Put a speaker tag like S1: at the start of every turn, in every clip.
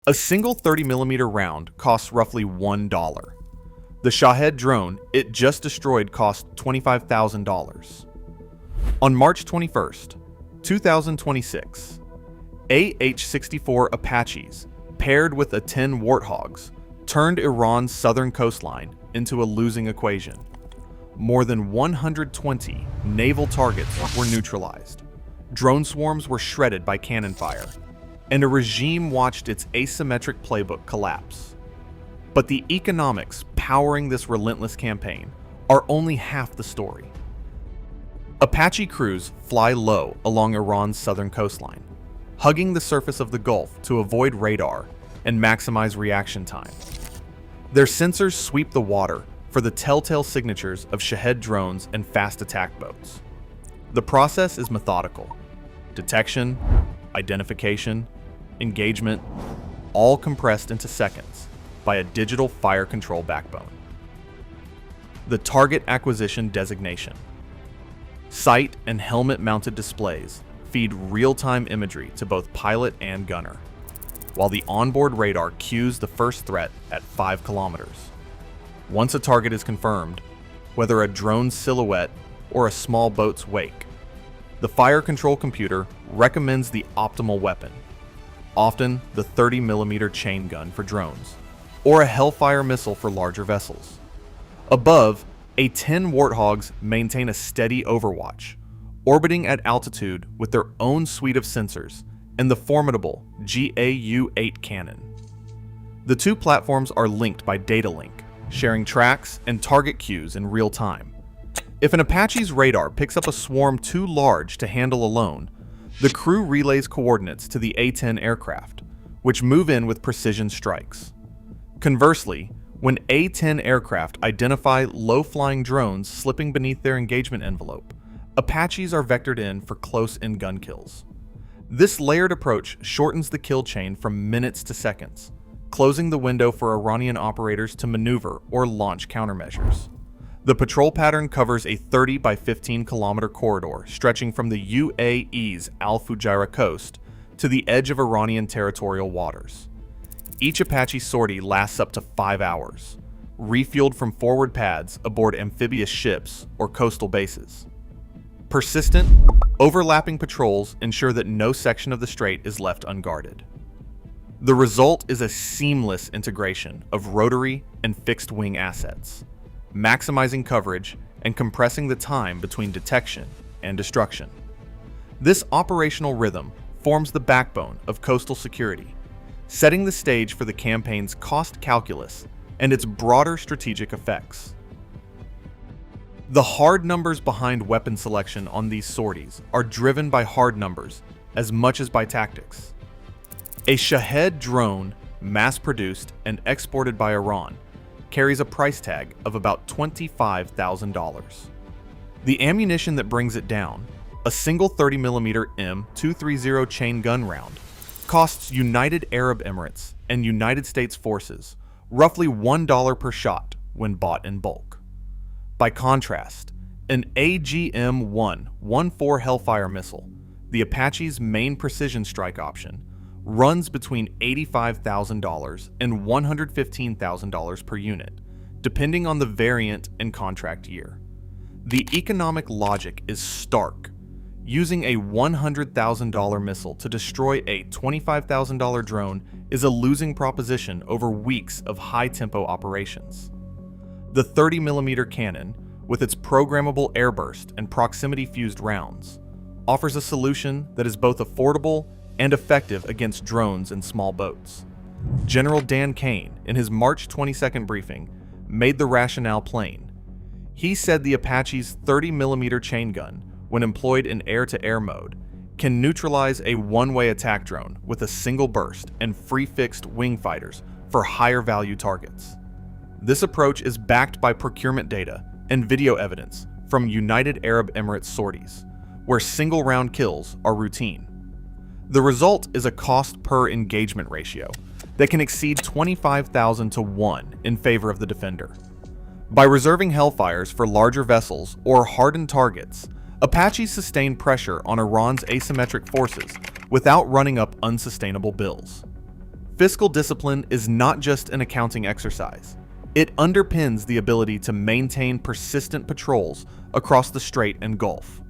S1: A single 30mm round costs roughly $1. The Shahed drone it just destroyed cost $25,000. On March 21st, 2026, AH-64 Apaches, paired with A-10 Warthogs, turned Iran's southern coastline into a losing equation. More than 120 naval targets were neutralized, drone swarms were shredded by cannon fire, and a regime watched its asymmetric playbook collapse. But the economics powering this relentless campaign are only half the story. Apache crews fly low along Iran's southern coastline, hugging the surface of the Gulf to avoid radar and maximize reaction time. Their sensors sweep the water for the telltale signatures of Shahed drones and fast attack boats. The process is methodical. Detection, identification, engagement, all compressed into seconds by a digital fire control backbone. The target acquisition designation. Sight and helmet-mounted displays feed real-time imagery to both pilot and gunner, while the onboard radar cues the first threat at 5 kilometers. Once a target is confirmed, whether a drone's silhouette or a small boat's wake, the fire control computer recommends the optimal weapon, often the 30mm chain gun for drones, or a Hellfire missile for larger vessels. Above, A-10 Warthogs maintain a steady overwatch, orbiting at altitude with their own suite of sensors and the formidable GAU-8 cannon. The two platforms are linked by data link, sharing tracks and target cues in real time. If an Apache's radar picks up a swarm too large to handle alone, the crew relays coordinates to the A-10 aircraft, which move in with precision strikes. Conversely, when A-10 aircraft identify low-flying drones slipping beneath their engagement envelope, Apaches are vectored in for close-in gun kills. This layered approach shortens the kill chain from minutes to seconds, closing the window for Iranian operators to maneuver or launch countermeasures. The patrol pattern covers a 30 by 15 kilometer corridor stretching from the UAE's Al Fujairah coast to the edge of Iranian territorial waters. Each Apache sortie lasts up to 5 hours, refueled from forward pads aboard amphibious ships or coastal bases. Persistent, overlapping patrols ensure that no section of the strait is left unguarded. The result is a seamless integration of rotary and fixed-wing assets, maximizing coverage and compressing the time between detection and destruction. This operational rhythm forms the backbone of coastal security, setting the stage for the campaign's cost calculus and its broader strategic effects. The hard numbers behind weapon selection on these sorties are driven by hard numbers as much as by tactics. A Shahed drone, mass-produced and exported by Iran, carries a price tag of about $25,000. The ammunition that brings it down, a single 30mm M230 chain gun round, costs United Arab Emirates and United States forces roughly $1 per shot when bought in bulk. By contrast, an AGM-114 Hellfire missile, the Apache's main precision strike option, runs between $85,000 and $115,000 per unit, depending on the variant and contract year. The economic logic is stark. Using a $100,000 missile to destroy a $25,000 drone is a losing proposition over weeks of high-tempo operations. The 30mm cannon, with its programmable airburst and proximity-fused rounds, offers a solution that is both affordable and effective against drones and small boats. General Dan Kaine, in his March 22nd briefing, made the rationale plain. He said the Apache's 30mm chain gun, when employed in air-to-air mode, can neutralize a one-way attack drone with a single burst and free-fixed wing fighters for higher-value targets. This approach is backed by procurement data and video evidence from United Arab Emirates sorties, where single-round kills are routine. The result is a cost per engagement ratio that can exceed 25,000 to 1 in favor of the defender. By reserving Hellfires for larger vessels or hardened targets, Apaches sustain pressure on Iran's asymmetric forces without running up unsustainable bills. Fiscal discipline is not just an accounting exercise. It underpins the ability to maintain persistent patrols across the Strait and Gulf.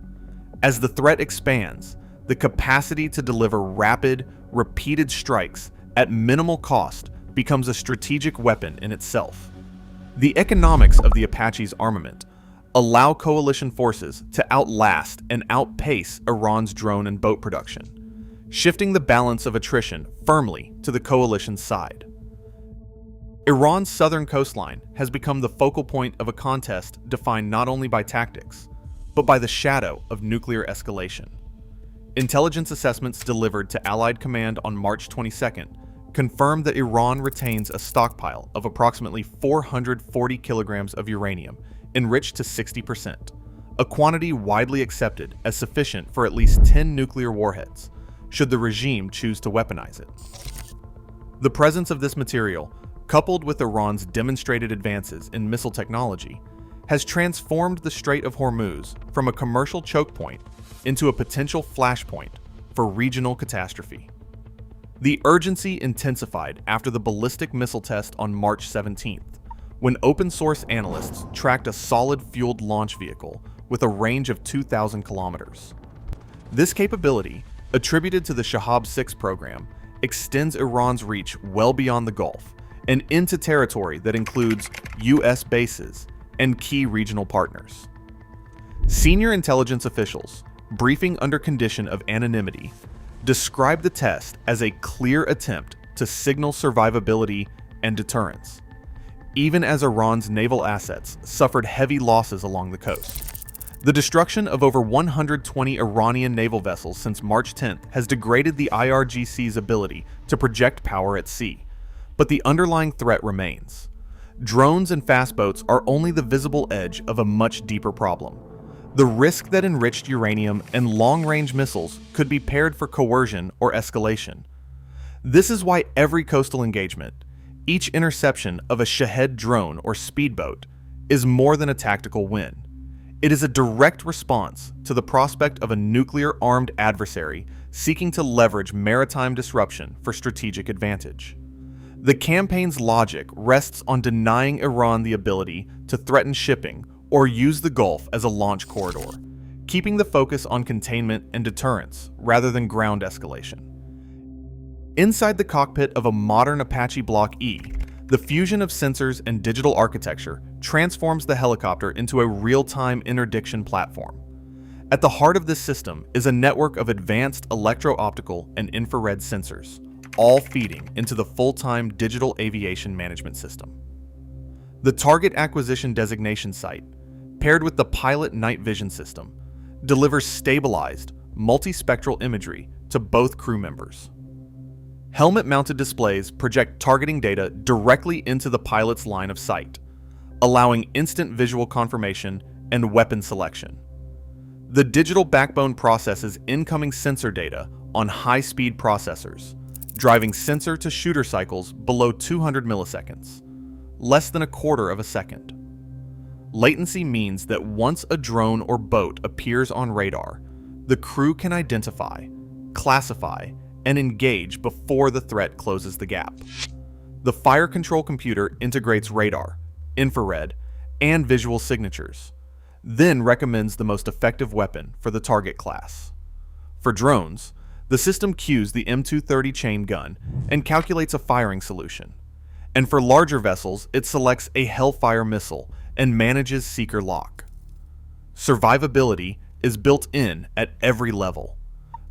S1: As the threat expands, the capacity to deliver rapid, repeated strikes at minimal cost becomes a strategic weapon in itself. The economics of the Apache's armament allow coalition forces to outlast and outpace Iran's drone and boat production, shifting the balance of attrition firmly to the coalition's side. Iran's southern coastline has become the focal point of a contest defined not only by tactics, but by the shadow of nuclear escalation. Intelligence assessments delivered to Allied Command on March 22nd confirmed that Iran retains a stockpile of approximately 440 kilograms of uranium enriched to 60%, a quantity widely accepted as sufficient for at least 10 nuclear warheads, should the regime choose to weaponize it. The presence of this material, coupled with Iran's demonstrated advances in missile technology, has transformed the Strait of Hormuz from a commercial choke point into a potential flashpoint for regional catastrophe. The urgency intensified after the ballistic missile test on March 17th, when open-source analysts tracked a solid-fueled launch vehicle with a range of 2,000 kilometers. This capability, attributed to the Shahed 6 program, extends Iran's reach well beyond the Gulf and into territory that includes US bases and key regional partners. Senior intelligence officials, briefing under condition of anonymity, described the test as a clear attempt to signal survivability and deterrence, even as Iran's naval assets suffered heavy losses along the coast. The destruction of over 120 Iranian naval vessels since March 10th has degraded the IRGC's ability to project power at sea, but the underlying threat remains. Drones and fast boats are only the visible edge of a much deeper problem. The risk that enriched uranium and long-range missiles could be paired for coercion or escalation. This is why every coastal engagement, each interception of a Shahed drone or speedboat, is more than a tactical win. It is a direct response to the prospect of a nuclear-armed adversary seeking to leverage maritime disruption for strategic advantage. The campaign's logic rests on denying Iran the ability to threaten shipping or use the Gulf as a launch corridor, keeping the focus on containment and deterrence rather than ground escalation. Inside the cockpit of a modern Apache Block E, the fusion of sensors and digital architecture transforms the helicopter into a real-time interdiction platform. At the heart of this system is a network of advanced electro-optical and infrared sensors, all feeding into the full-time digital aviation management system. The target acquisition designation site, paired with the pilot night vision system, delivers stabilized, multispectral imagery to both crew members. Helmet-mounted displays project targeting data directly into the pilot's line of sight, allowing instant visual confirmation and weapon selection. The digital backbone processes incoming sensor data on high-speed processors, driving sensor-to-shooter cycles below 200 milliseconds, less than a quarter of a second. Latency means that once a drone or boat appears on radar, the crew can identify, classify, and engage before the threat closes the gap. The fire control computer integrates radar, infrared, and visual signatures, then recommends the most effective weapon for the target class. For drones, the system cues the M230 chain gun and calculates a firing solution. And for larger vessels, it selects a Hellfire missile and manages seeker lock. Survivability is built in at every level.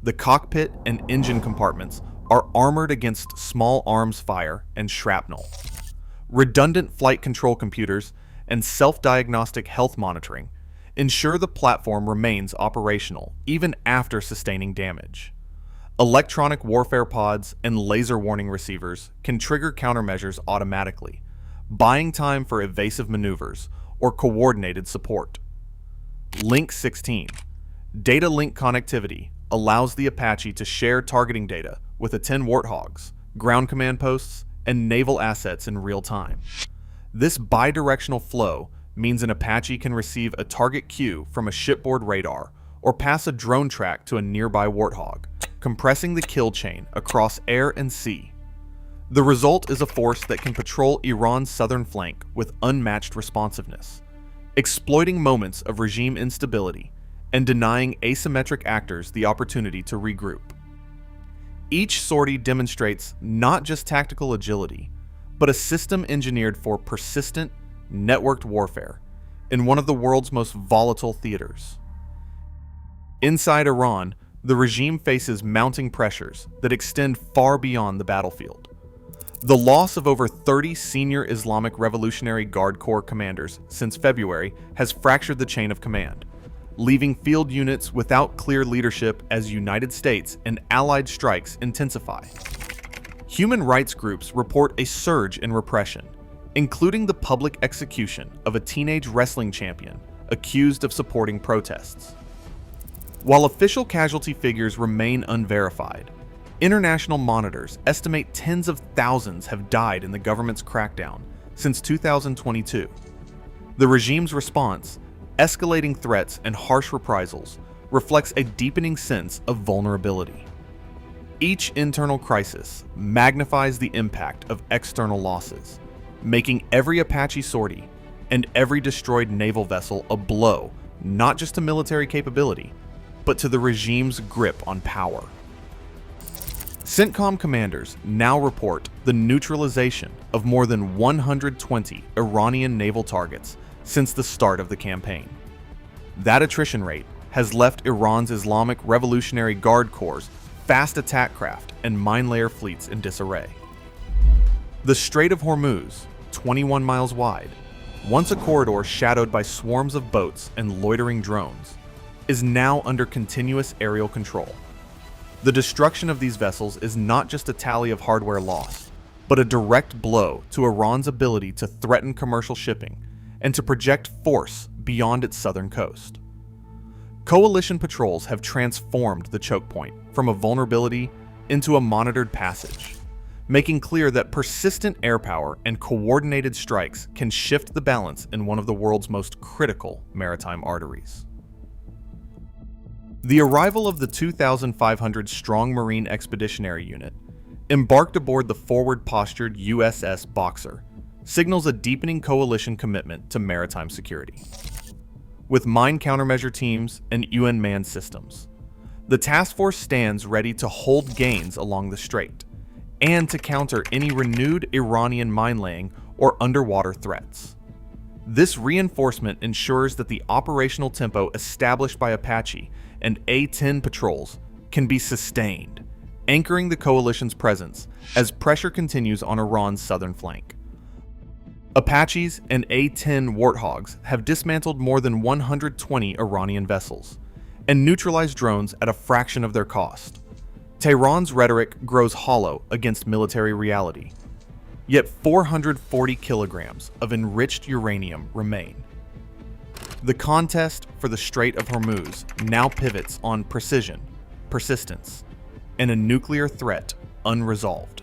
S1: The cockpit and engine compartments are armored against small arms fire and shrapnel. Redundant flight control computers and self-diagnostic health monitoring ensure the platform remains operational even after sustaining damage. Electronic warfare pods and laser warning receivers can trigger countermeasures automatically, buying time for evasive maneuvers or coordinated support. Link 16. Data link connectivity allows the Apache to share targeting data with A-10 Warthogs, ground command posts, and naval assets in real time. This bidirectional flow means an Apache can receive a target cue from a shipboard radar or pass a drone track to a nearby Warthog, compressing the kill chain across air and sea. The result is a force that can patrol Iran's southern flank with unmatched responsiveness, exploiting moments of regime instability and denying asymmetric actors the opportunity to regroup. Each sortie demonstrates not just tactical agility, but a system engineered for persistent, networked warfare in one of the world's most volatile theaters. Inside Iran, the regime faces mounting pressures that extend far beyond the battlefield. The loss of over 30 senior Islamic Revolutionary Guard Corps commanders since February has fractured the chain of command, leaving field units without clear leadership as United States and Allied strikes intensify. Human rights groups report a surge in repression, including the public execution of a teenage wrestling champion accused of supporting protests. While official casualty figures remain unverified, international monitors estimate tens of thousands have died in the government's crackdown since 2022. The regime's response, escalating threats and harsh reprisals, reflects a deepening sense of vulnerability. Each internal crisis magnifies the impact of external losses, making every Apache sortie and every destroyed naval vessel a blow not just to military capability, but to the regime's grip on power. CENTCOM commanders now report the neutralization of more than 120 Iranian naval targets since the start of the campaign. That attrition rate has left Iran's Islamic Revolutionary Guard Corps' fast attack craft and mine layer fleets in disarray. The Strait of Hormuz, 21 miles wide, once a corridor shadowed by swarms of boats and loitering drones, is now under continuous aerial control. The destruction of these vessels is not just a tally of hardware lost, but a direct blow to Iran's ability to threaten commercial shipping and to project force beyond its southern coast. Coalition patrols have transformed the choke point from a vulnerability into a monitored passage, making clear that persistent air power and coordinated strikes can shift the balance in one of the world's most critical maritime arteries. The arrival of the 2,500-strong Marine Expeditionary Unit, embarked aboard the forward-postured USS Boxer, signals a deepening coalition commitment to maritime security. With mine countermeasure teams and UN manned systems, the task force stands ready to hold gains along the strait and to counter any renewed Iranian mine-laying or underwater threats. This reinforcement ensures that the operational tempo established by Apache and A-10 patrols can be sustained, anchoring the coalition's presence as pressure continues on Iran's southern flank. Apaches and A-10 Warthogs have dismantled more than 120 Iranian vessels and neutralized drones at a fraction of their cost. Tehran's rhetoric grows hollow against military reality, yet 440 kilograms of enriched uranium remain. The contest for the Strait of Hormuz now pivots on precision, persistence, and a nuclear threat unresolved.